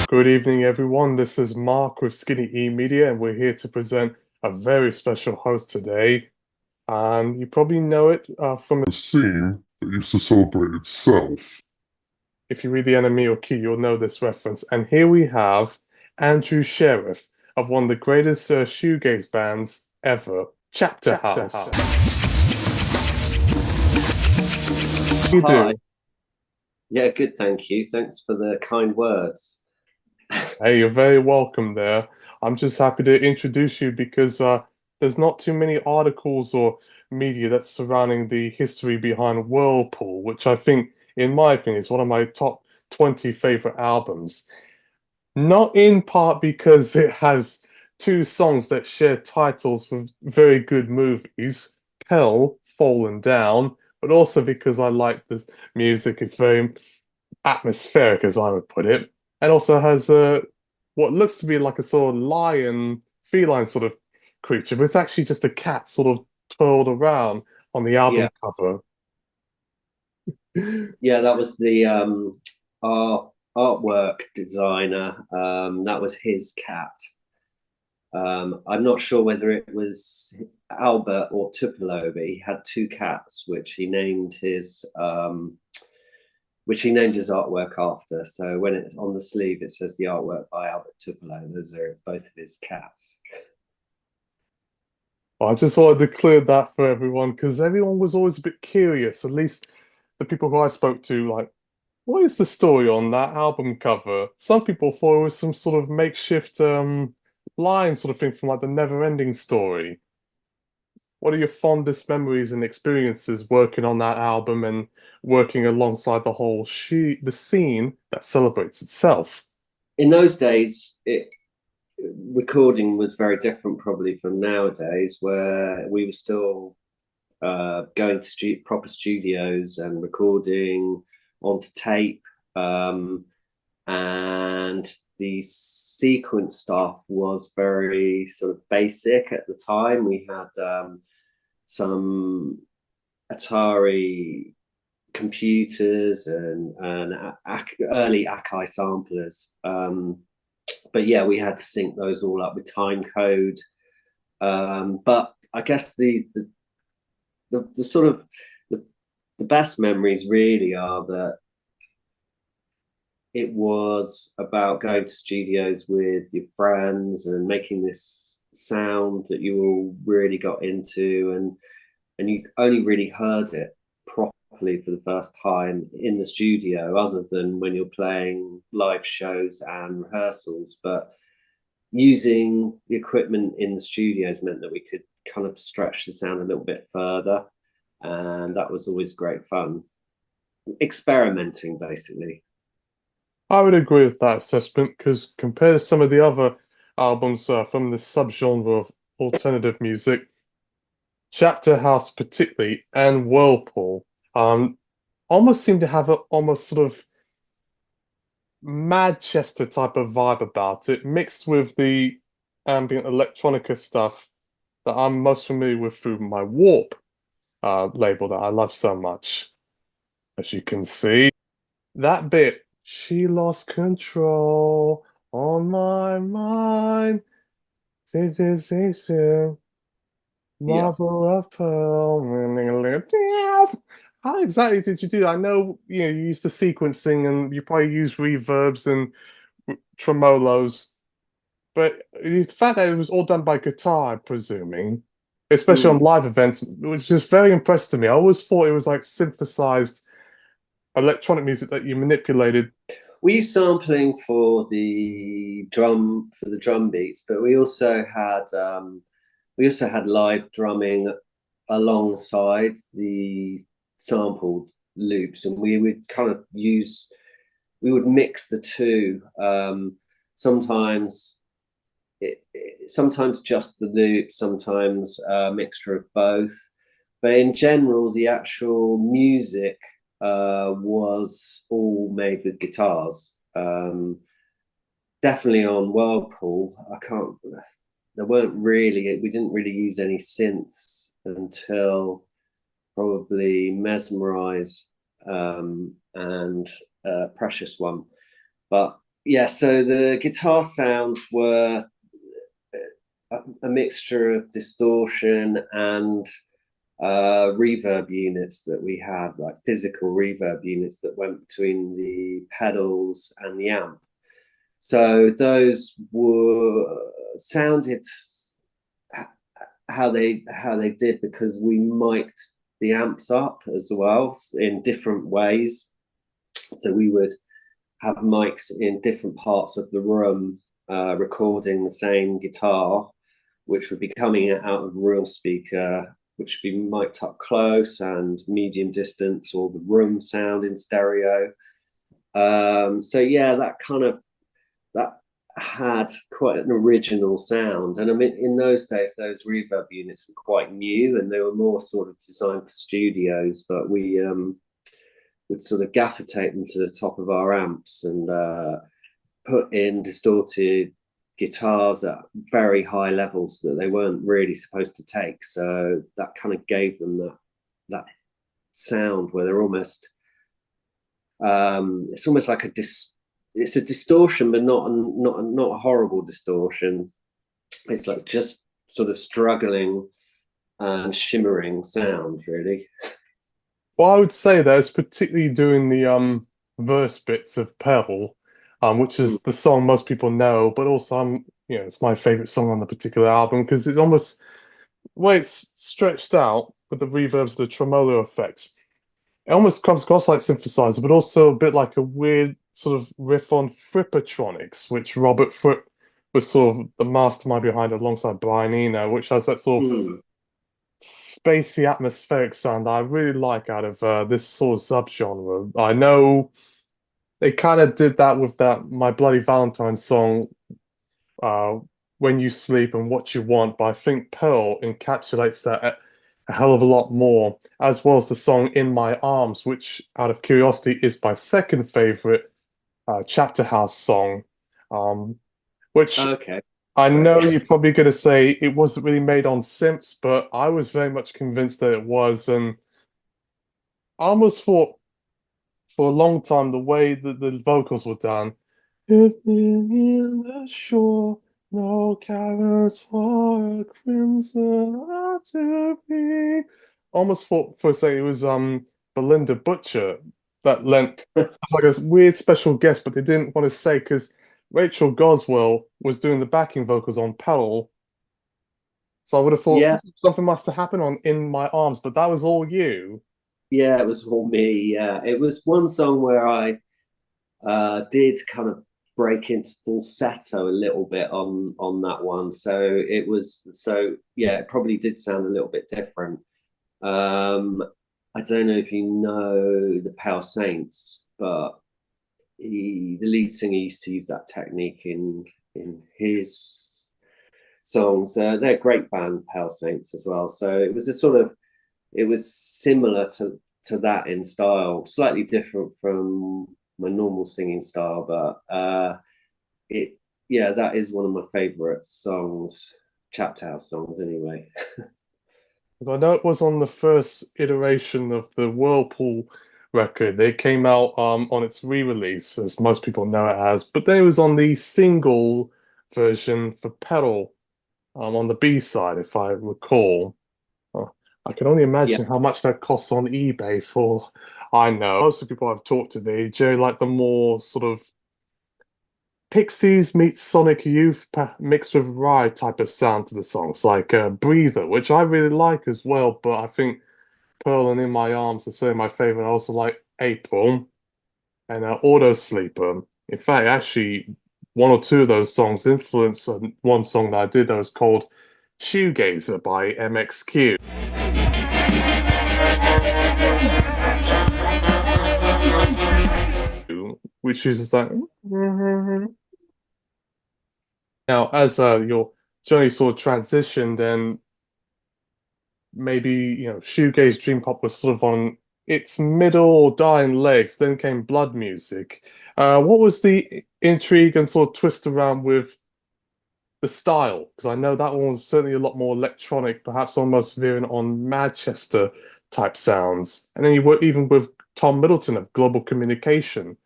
Good evening, everyone. This is Mark with Skinny E Media, and we're here to present a very special host today. You probably know it from A scene that used to celebrate itself. if you read the enemy or key, you'll know this reference. And here we have Andrew Sherriff of one of the greatest shoegaze bands ever, Chapterhouse. How you Hi. do? Yeah, good, thank you. Thanks for the kind words. Hey, you're very welcome there. I'm just happy to introduce you because there's not too many articles or media that's surrounding the history behind Whirlpool, which I think, in my opinion, is one of my top 20 favorite albums. Not in part because it has two songs that share titles with very good movies, Pell, Fallen Down, but also because I like the music. It's very atmospheric, as I would put it, and also has what looks to be like a sort of lion, feline sort of creature, but it's actually just a cat sort of twirled around on the Yeah, album cover. yeah, that was the artwork designer. That was his cat. I'm not sure whether it was Albert or Tupelo, but he had two cats, which he named his artwork after. So when it's on the sleeve, it says the artwork by Albert Tupelo. Those are both of his cats. I just wanted to clear that for everyone because everyone was always a bit curious, at least the people who I spoke to, like, what is the story on that album cover? Some people thought it was some sort of makeshift line sort of thing from like the Never-Ending Story. What are your fondest memories and experiences working on that album and working alongside the scene that celebrates itself? In those days, recording was very different probably from nowadays, where we were still going to proper studios and recording onto tape. And the sequence stuff was very sort of basic at the time. We had some Atari computers and early Akai samplers. But yeah, we had to sync those all up with time code. But I guess the sort of the, the best memories really are that it was about going to studios with your friends and making this sound that you all really got into, and you only really heard it properly for the first time in the studio, other than when you're playing live shows and rehearsals. But using the equipment in the studios meant that we could kind of stretch the sound a little bit further, and that was always great fun. Experimenting, basically. I would agree with that assessment because compared to some of the other albums from the subgenre of alternative music, Chapter House particularly and Whirlpool almost seem to have a almost sort of Manchester type of vibe about it, mixed with the ambient electronica stuff that I'm most familiar with through my Warp label that I love so much. As you can see, that bit, she lost control on my mind. Civilization, Yeah. mother of pearl. How exactly did you do that? I know you used the sequencing and you probably use reverbs and tremolos. But the fact that it was all done by guitar, I'm presuming, especially on Mm. live events, was just very impressed to me. I always thought it was like synthesized electronic music that you manipulated. We use sampling for the drum beats, but we also had live drumming alongside the sampled loops, and we would mix the two. Sometimes sometimes just the loop, sometimes a mixture of both. But in general, the actual music was all made with guitars. Definitely on Whirlpool, I can't. There weren't really. We didn't really use any synths until probably Mesmerize and Precious One. But yeah, so the guitar sounds were a mixture of distortion and reverb units that we had, like physical reverb units that went between the pedals and the amp. So those were sounded how they did because we mic'd the amps up as well in different ways. So we would have mics in different parts of the room recording the same guitar, which would be coming out of a real speaker, which would be mic'd up close and medium distance, or the room sound in stereo. So yeah, that had quite an original sound. And I mean, in those days, those reverb units were quite new and they were more sort of designed for studios, but we would sort of gaffer tape them to the top of our amps and put in distorted guitars at very high levels that they weren't really supposed to take. So that kind of gave them that sound where they're almost it's almost like it's a distortion, but not a horrible distortion. It's like just sort of struggling and shimmering sound, really. Well, I would say that it's particularly doing the verse bits of Pearl, which Mm. is the song most people know, but also it's my favorite song on the particular album because it's almost way it's stretched out with the reverbs, the tremolo effects. It almost comes across like synthesizer, but also a bit like a weird sort of riff on Frippertronics, which Robert Fripp was sort of the mastermind behind alongside Brian Eno, which has that sort of Mm. spacey atmospheric sound I really like out of this sort of subgenre. I know they kind of did that with that My Bloody Valentine song, uh, When You Sleep and What You Want, but I think Pearl encapsulates that a hell of a lot more, as well as the song In My Arms, which, out of curiosity, is my second favorite Chapterhouse song, um, which Okay, I great. know you're probably going to say it wasn't really made on synths, but I was very much convinced that it was, and I almost thought for a long time the way that the vocals were done. If in the shore, no carrots or a crimson are to be. Almost thought for a second it was Belinda Butcher that lent as like a weird special guest, but they didn't want to say because Rachel Goswell was doing the backing vocals on Pedal. So I would have thought Yeah, something must have happened on In My Arms, but that was all you. yeah, it was all me. Yeah, it was one song where I did kind of break into falsetto a little bit on that one. So yeah, it probably did sound a little bit different. Um, I don't know if you know the Pale Saints, but the lead singer used to use that technique in his songs. They're a great band, Pale Saints, as well. So it was a sort of it was similar to that in style, slightly different from my normal singing style, but it yeah, that is one of my favorite songs, Chapterhouse songs, anyway. I know it was on the first iteration of the Whirlpool record. They came out on its re-release, as most people know it as, but then it was on the single version for Pedal on the B side, if I recall. Uh, I can only Yeah, imagine how much that costs on eBay for. I know most of the people I've talked to, they generally like the more sort of Pixies meets Sonic Youth mixed with Rye type of sound to the songs, like Breather, which I really like as well, but I think Pearl and In My Arms are certainly my favorite. I also like April and Auto Sleeper. In fact, actually, one or two of those songs influenced one song that I did that was called Shoegazer by MXQ, which is just like. Now, as your journey sort of transitioned and maybe shoegaze dream pop was sort of on its middle or dying legs, then came blood music. What was the intrigue and sort of twist around with the style? Because I know that one was certainly a lot more electronic, perhaps almost veering on Manchester type sounds. And then you were even with Tom Middleton of Global Communication.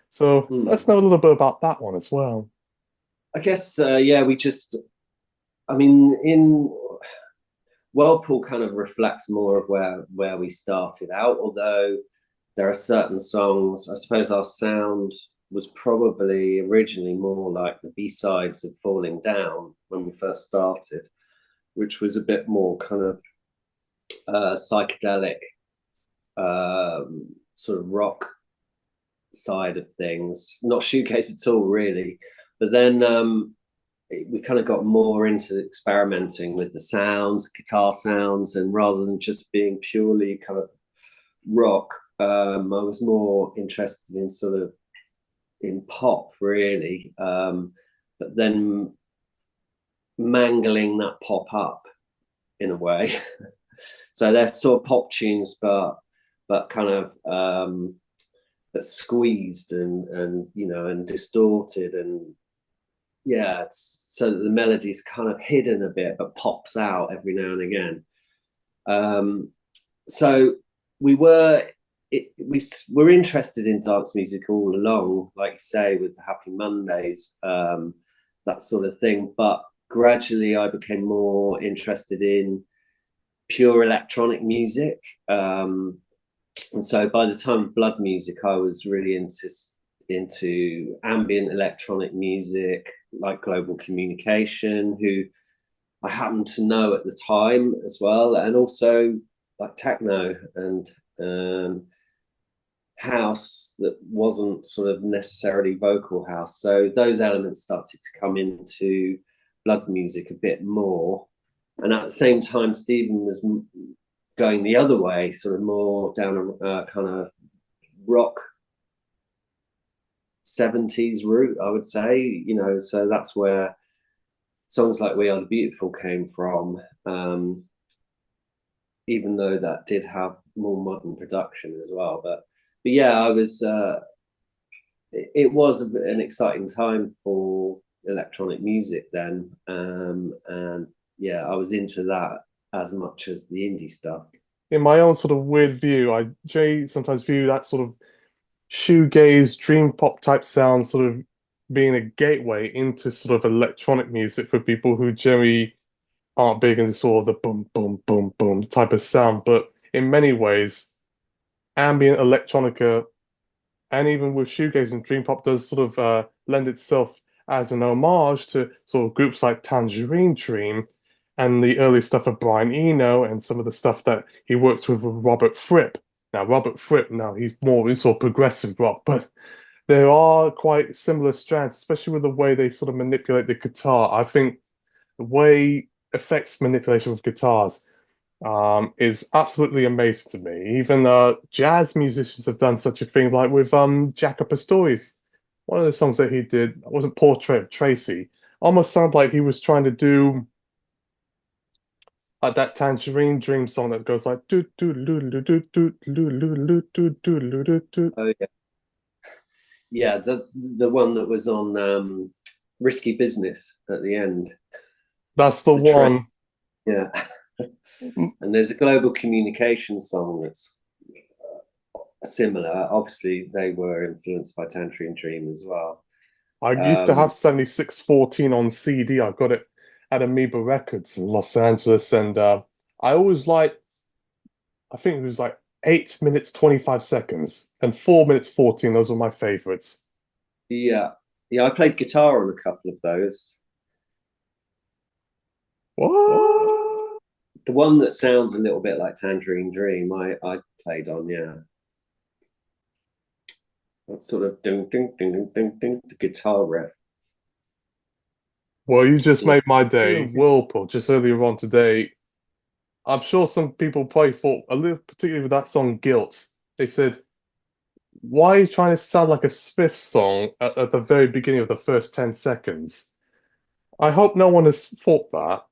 So Hmm. let's know a little bit about that one as well. I guess, yeah, I mean, in Whirlpool kind of reflects more of where we started out, although there are certain songs. I suppose our sound was probably originally more like the B-sides of Falling Down when we first started, which was a bit more kind of psychedelic, sort of rock side of things, not shoegaze at all, really. But then we kind of got more into experimenting with the sounds, guitar sounds, and rather than just being purely kind of rock, I was more interested in sort of in pop, really. But then mangling that pop up in a way. So they're sort of pop tunes, but kind of but squeezed and and distorted, and yeah, so that the melody's kind of hidden a bit but pops out every now and again. So we were we were interested in dance music all along, like you say, with the Happy Mondays, that sort of thing. But gradually, I became more interested in pure electronic music. And so by the time of Blood Music, I was really into ambient electronic music, like Global Communication, who I happened to know at the time as well, and also like techno and house that wasn't sort of necessarily vocal house. So those elements started to come into Blood Music a bit more. And at the same time, Stephen was going the other way, sort of more down a kind of rock 70s route, I would say. So that's where songs like We Are the Beautiful came from, even though that did have more modern production as well. But yeah, I was. It was an exciting time for electronic music then, and yeah, I was into that as much as the indie stuff. In my own sort of weird view, I sometimes view that sort of shoegaze, dream pop type sound sort of being a gateway into sort of electronic music for people who generally aren't big into sort of the boom, boom, boom, boom type of sound. But in many ways, ambient electronica and even with shoegaze and dream pop does sort of lend itself as an homage to sort of groups like Tangerine Dream and the early stuff of Brian Eno and some of the stuff that he worked with Robert Fripp. Now, Robert Fripp, now he's more in sort of progressive rock, but there are quite similar strands, especially with the way they sort of manipulate the guitar. I think the way effects manipulation with guitars is absolutely amazing to me. Even jazz musicians have done such a thing, like with Jaco Pastorius. One of the songs that he did wasn't Portrait of Tracy. Almost sounded like he was trying to do that Tangerine Dream song that goes like do do do do do do do do do do do do do. Oh yeah, yeah. The one that was on Risky Business at the end, That's the the train. one. Yeah, and there's a Global Communication song that's similar. Obviously, they were influenced by Tangerine Dream as well. I used to have 7614 on CD. I got it at Amoeba Records in Los Angeles, and I always liked, I think it was like 8 minutes 25 seconds and 4 minutes 14. Those were my favorites. Yeah, yeah. I played guitar on a couple of those. What? The one that sounds a little bit like Tangerine Dream, I played on. Yeah, that sort of ding ding ding ding ding ding the guitar riff. Well, you just Yeah. made my day. Whirlpool, just earlier on today. I'm sure some people probably thought, a little, particularly with that song Guilt, they said, why are you trying to sound like a Smith song at the very beginning of the first 10 seconds? I hope no one has thought that.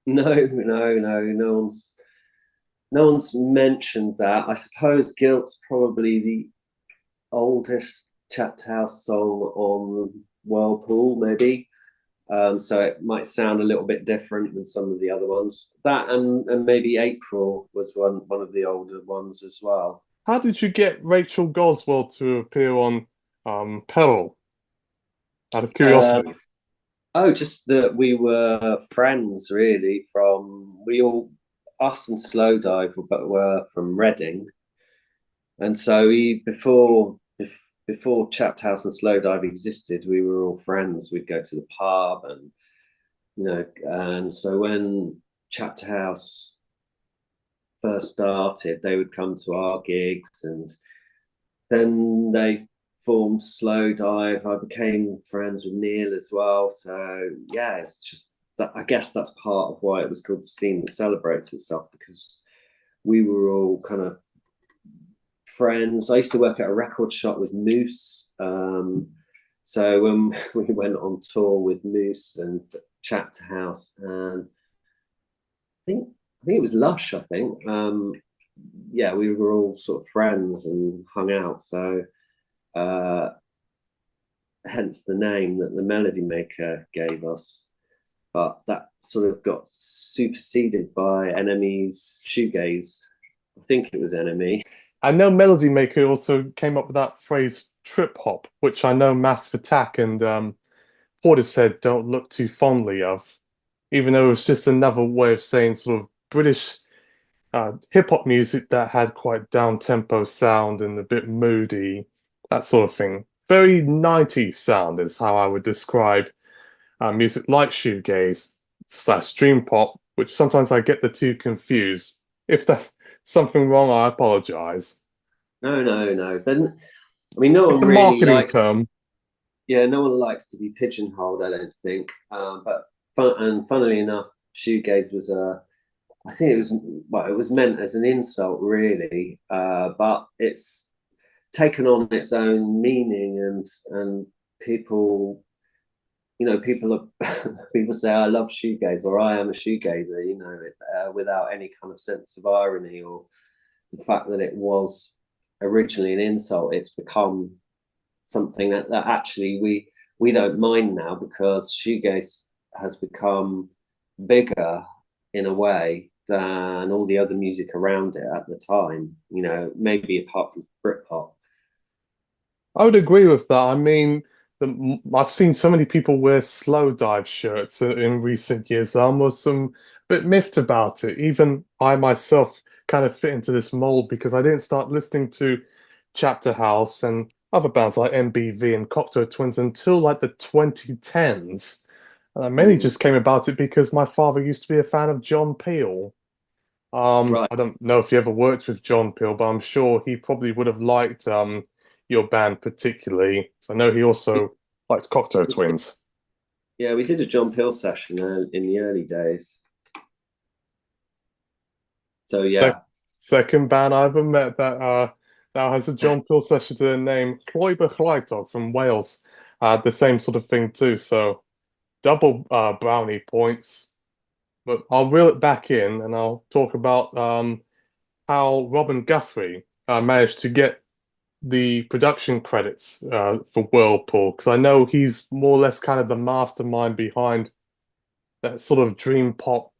No one's mentioned that. I suppose Guilt's probably the oldest Chapterhouse song on Whirlpool, maybe. So it might sound a little bit different than some of the other ones. That and maybe April was one of the older ones as well. How did you get Rachel Goswell to appear on pedal? Out of Uh, curiosity. oh, just that we were friends, really. Us and Slowdive were from Reading, and so before Chapterhouse and Slowdive existed, we were all friends. We'd go to the pub, and and so when Chapterhouse first started, they would come to our gigs, and then they formed Slowdive. I became friends with Neil as well. So yeah, it's just that, I guess that's part of why it was called the scene that celebrates itself, because we were all kind of friends. I used to work at a record shop with Moose. So when we went on tour with Moose and Chapterhouse, and I think it was Lush. I think yeah, we were all sort of friends and hung out. So uh, hence the name that the Melody Maker gave us. But that sort of got superseded by NME's shoegaze. I think it was NME. I know Melody Maker also came up with that phrase trip hop, which I know Massive Attack and Portishead don't look too fondly of, even though it's just another way of saying sort of British hip hop music that had quite down tempo sound and a bit moody, that sort of thing. Very 90s sound is how I would describe music like shoegaze slash dream pop, which sometimes I get the two confused. If that's something wrong, I apologize. No, no, no. Then I mean, no It's one a really marketing likes. term. Yeah, no one likes to be pigeonholed. I don't think. But funnily enough, shoegaze was a. I think it was, well, it was meant as an insult, really. But it's taken on its own meaning, and people, people are people say I love shoegaze or I am a shoegazer, without any kind of sense of irony or the fact that it was originally an insult. It's become something that actually we don't mind now, because shoegaze has become bigger in a way than all the other music around it at the time. Maybe apart from Britpop. I would agree with that. I mean, I've seen so many people wear slow dive shirts in recent years. I'm almost some bit miffed about it. Even I myself kind of fit into this mold because I didn't start listening to Chapterhouse and other bands like MBV and Cocteau Twins until like the 2010s. And I mainly Mm, just came about it because my father used to be a fan of John Peel. right. I don't know if you ever worked with John Peel, but I'm sure he probably would have liked your band particularly. So I know he also liked Cocteau Twins. Yeah, we did a John Peel session in the early days. So Sec yeah. Second band I ever met that now has a John Peel session to their name, Cloi Begleider from Wales. The same sort of thing too. So double brownie points. But I'll reel it back in and I'll talk about how Robin Guthrie managed to get the production credits for Whirlpool, because I know he's more or less kind of the mastermind behind that sort of dream pop,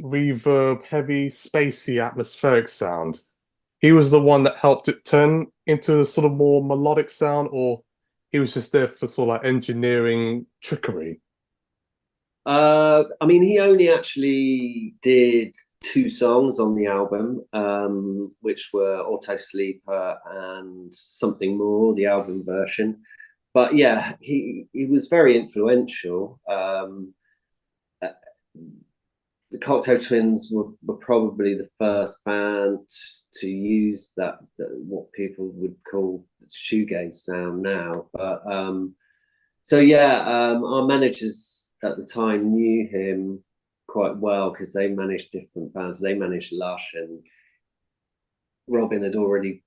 reverb, heavy, spacey, atmospheric sound. He was the one that helped it turn into a sort of more melodic sound, or he was just there for sort of like engineering trickery. I mean, he only actually did two songs on the album, which were Auto Sleeper and Something More, the album version. But yeah, he was very influential. Uh, the Cocteau Twins were probably the first band to use that what people would call shoegaze sound now. But so yeah, our managers at the time knew him quite well because they managed different bands. They managed Lush, and Robin had already.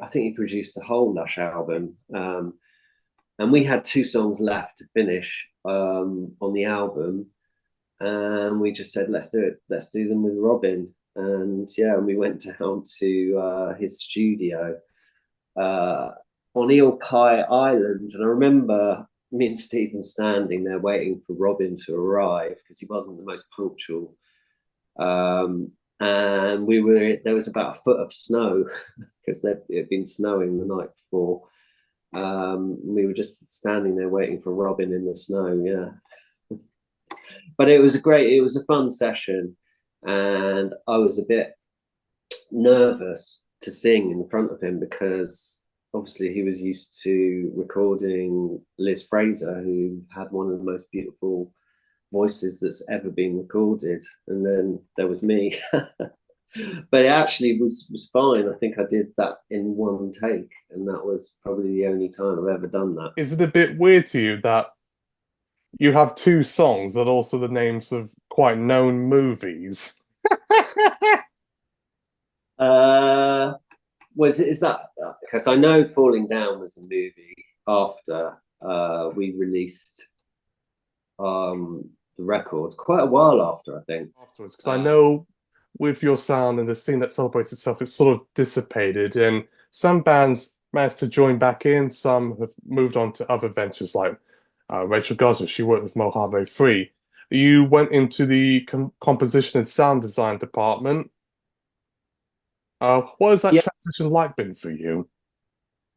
I think he produced the whole Lush album, and we had two songs left to finish on the album, and we just said, let's do it. Let's do them with Robin. And yeah, and we went down to his studio on Eel Pie Island. And I remember me and Stephen standing there waiting for Robin to arrive because he wasn't the most punctual. And there was about a foot of snow because it had been snowing the night before. We were just standing there waiting for Robin in the snow. Yeah, but it was a fun session, and I was a bit nervous to sing in front of him because obviously he was used to recording Liz Fraser, who had one of the most beautiful voices that's ever been recorded, and then there was me. But it actually was fine. I think I did that in one take, and that was probably the only time I've ever done that. Is it a bit weird to you that you have two songs that are also the names of quite known movies? Uh, is that because I know Falling Down was a movie after we released the record, quite a while after, I think. Afterwards, because I know with your sound and the scene that celebrates itself, it's sort of dissipated, and some bands managed to join back in, some have moved on to other ventures like Rachel Gosser, she worked with Mojave 3. You went into the composition and sound design department. What has that Yeah. transition like been for you?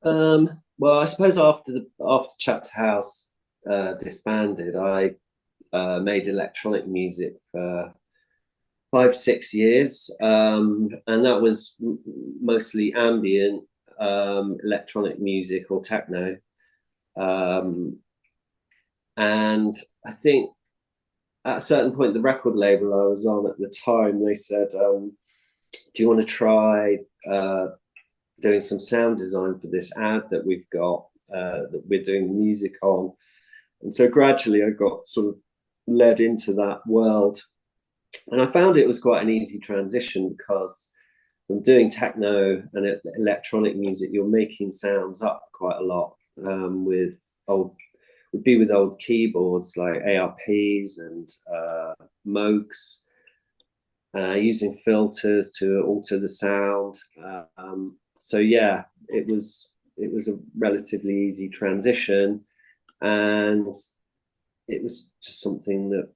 Well, I suppose after Chapterhouse disbanded, I made electronic music for 5 6 years, and that was mostly ambient electronic music or techno. Um, and I think at a certain point, the record label I was on at the time, they said, "Do you want to try doing some sound design for this ad that we've got that we're doing music on?" And so gradually, I got sort of led into that world, and I found it was quite an easy transition because from doing techno and electronic music, you're making sounds up quite a lot with old would be with old keyboards like ARPs and Moogs, using filters to alter the sound. So yeah, it was a relatively easy transition, and it was just something that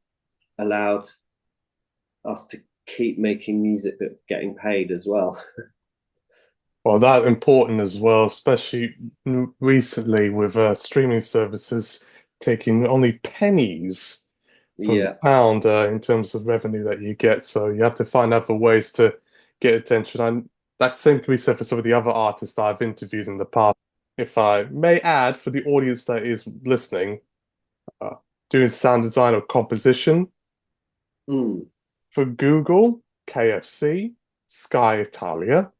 allowed us to keep making music but getting paid as well. Well, that important as well, especially recently with streaming services taking only pennies from the Yeah. pound in terms of revenue that you get. So you have to find other ways to get attention. And that same can be said for some of the other artists that I've interviewed in the past. If I may add, for the audience that is listening, uh, doing sound design or composition Mm. for Google, KFC, Sky Italia,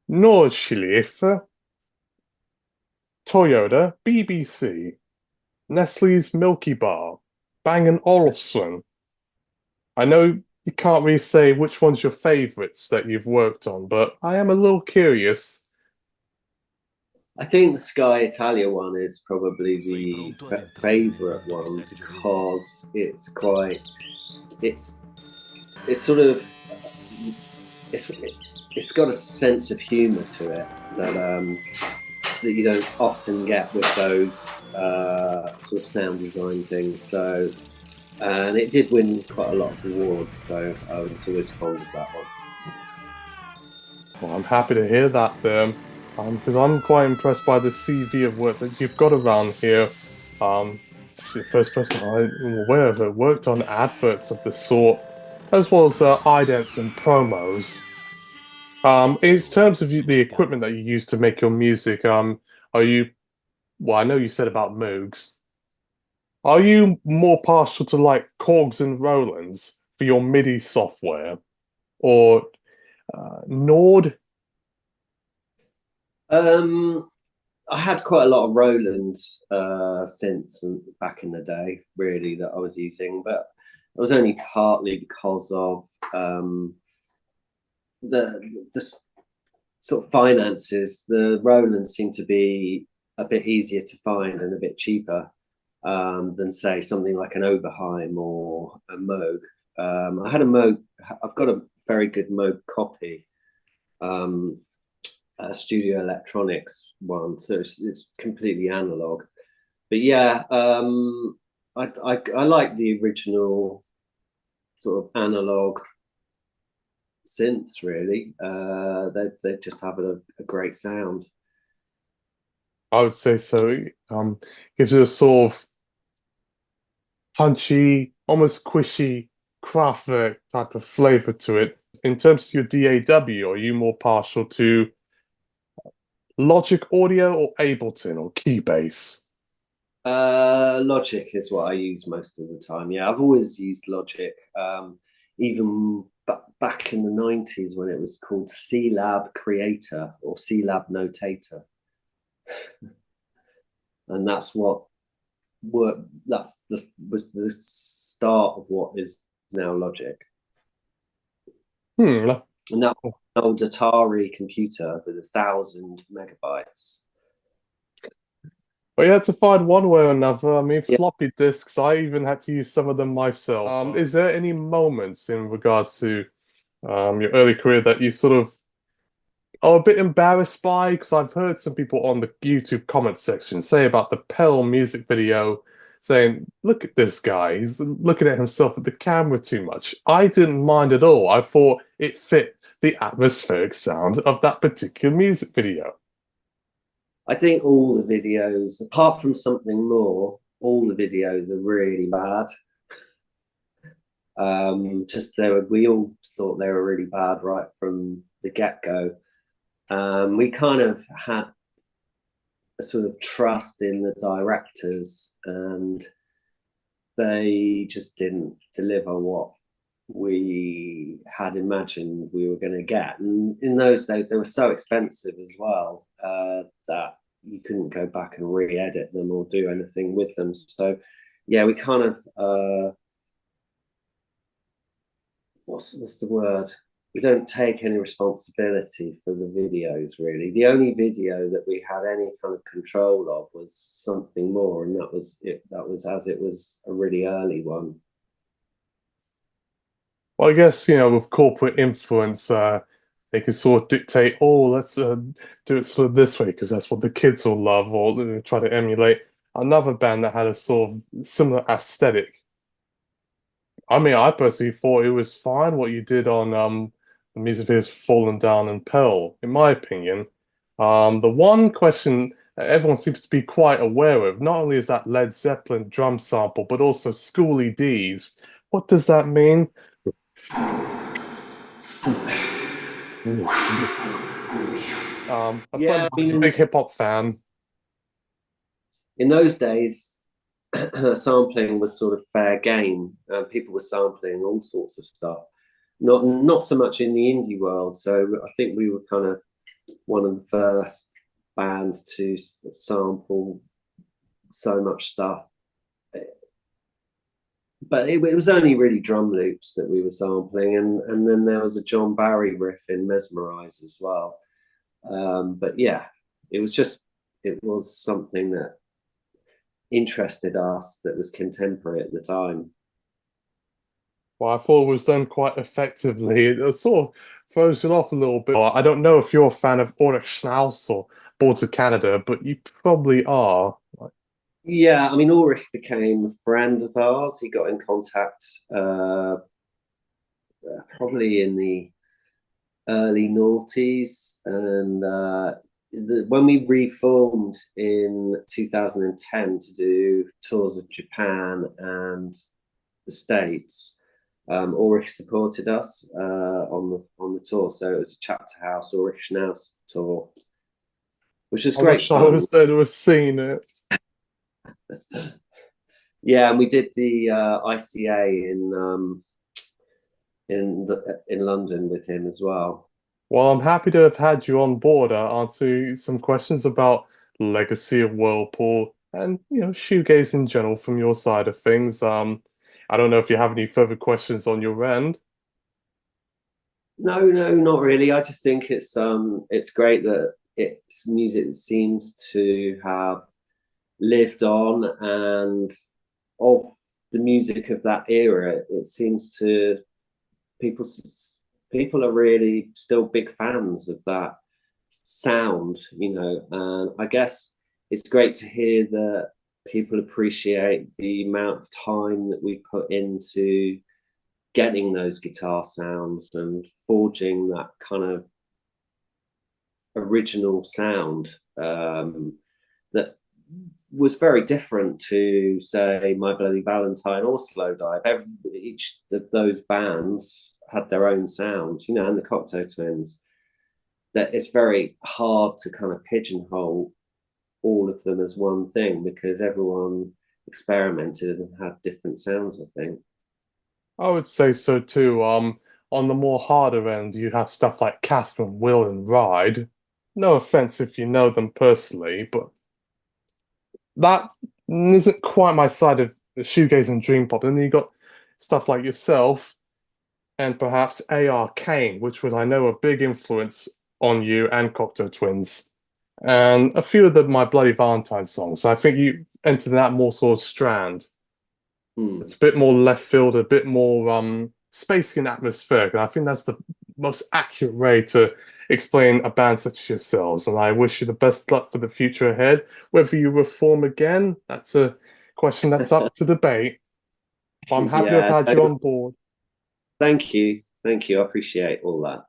Nordschleife, Toyota, BBC, Nestle's Milky Bar, Bang& Olufsen. I know you can't really say which one's your favorites that you've worked on, but I am a little curious. I think the Sky Italia one is probably the favorite one because it's it's sort of it's it's got a sense of humor to it that you don't often get with those sort of sound design things. So, and it did win quite a lot of awards, so I was always fond of that one. Well, I'm happy to hear that there, because I'm quite impressed by the CV of work that you've got around here. Actually, the first person I'm aware of that worked on adverts of the sort, as well as idents and promos. In terms of the equipment that you use to make your music, are you, well, I know you said about Moogs. Are you more partial to like Korgs and Rolands for your MIDI software, or Nord? Um, I had quite a lot of Roland synths back in the day, really, that I was using, but it was only partly because of the sort of finances. The Roland seemed to be a bit easier to find and a bit cheaper than say something like an Oberheim or a Moog. I had a Moog. I've got a very good Moog copy, a Studio Electronics one, so it's completely analog. But yeah, I like the original sort of analog synths. Really, they just have a great sound. I would say so. Gives it a sort of punchy, almost squishy Kraftwerk type of flavor to it. In terms of your DAW, are you more partial to Logic Audio or Ableton or Keybase? Logic is what I use most of the time. Yeah, I've always used Logic. Even back in the 90s when it was called C Lab Creator or C Lab Notator. And that's what work that's this was the start of what is now Logic. Hmm. And that old Atari computer with 1,000 MB. But you had to find one way or another. I mean, Yeah, floppy disks, I even had to use some of them myself. Is there any moments in regards to your early career that you sort of are a bit embarrassed by? Because I've heard some people on the YouTube comment section say about the Pell music video, saying, look at this guy, he's looking at himself at the camera too much. I didn't mind at all. I thought it fit the atmospheric sound of that particular music video. I think all the videos, apart from Something More, all the videos are really bad. Just we all thought they were really bad right from the get-go. We kind of had a sort of trust in the directors, and they just didn't deliver what we had imagined we were going to get. And in those days, they were so expensive as well that you couldn't go back and re-edit them or do anything with them. So, yeah, we kind of what's the word? We don't take any responsibility for the videos really. The only video that we had any kind of control of was Something More, and that was it. That was as it was a really early one. Well, I guess, with corporate influence, they could sort of dictate, oh, let's do it sort of this way because that's what the kids will love, or try to emulate another band that had a sort of similar aesthetic. I mean, I personally thought it was fine what you did on the music videos Fallen Down and Pearl, in my opinion. The one question that everyone seems to be quite aware of, not only is that Led Zeppelin drum sample, but also Schoolie D's. What does that mean? A friend Yeah, of I mine's a mean, big hip hop fan. in those days, sampling was sort of fair game. People were sampling all sorts of stuff. Not so much in the indie world. So I think we were kind of one of the first bands to sample so much stuff. But it was only really drum loops that we were sampling, and then there was a John Barry riff in Mesmerize as well. But yeah, it was just it was something that interested us that was contemporary at the time. Well, I thought it was done quite effectively. It sort of throws it off a little bit. I don't know if you're a fan of Ulrich Schnauz or Boards of Canada, but you probably are. Yeah, I mean, Ulrich became a friend of ours. He got in contact probably in the early noughties, and when we reformed in 2010 to do tours of Japan and the States, Ulrich supported us on the tour. So it was a Chapterhouse Ulrich Schnauz tour, which was I great wish I fun. was there to have seen it. Yeah, and we did the ICA in London with him as well. Well, I'm happy to have had you on board. Answer some questions about legacy of Whirlpool and shoegaze in general from your side of things. I don't know if you have any further questions on your end. No, not really. I just think it's great that it's music that seems to have lived on, and of the music of that era, it seems to people people are really still big fans of that sound, and I guess it's great to hear that people appreciate the amount of time that we put into getting those guitar sounds and forging that kind of original sound. that was very different to, say, My Bloody Valentine or Slow Dive. Each of those bands had their own sound, you know, and the Cocteau Twins. That it's very hard to kind of pigeonhole all of them as one thing because everyone experimented and had different sounds, I think. I would say so too. On the more harder end, you have stuff like Catherine, Will, and Ride. No offense if you know them personally, but that isn't quite my side of the shoegaze and dream pop. And then you got stuff like yourself and perhaps A.R. Kane, which was, I know, a big influence on you and Cocteau Twins, and a few of the My Bloody Valentine songs. So I think you entered that more sort of strand. Hmm. It's a bit more left field, a bit more spacey and atmospheric, and I think that's the most accurate way to explain a band such as yourselves. And I wish you the best luck for the future ahead. Whether you reform again, that's a question that's up to debate. But I'm happy I've Yeah, had no, you on board. thank you. Thank you. I appreciate all that.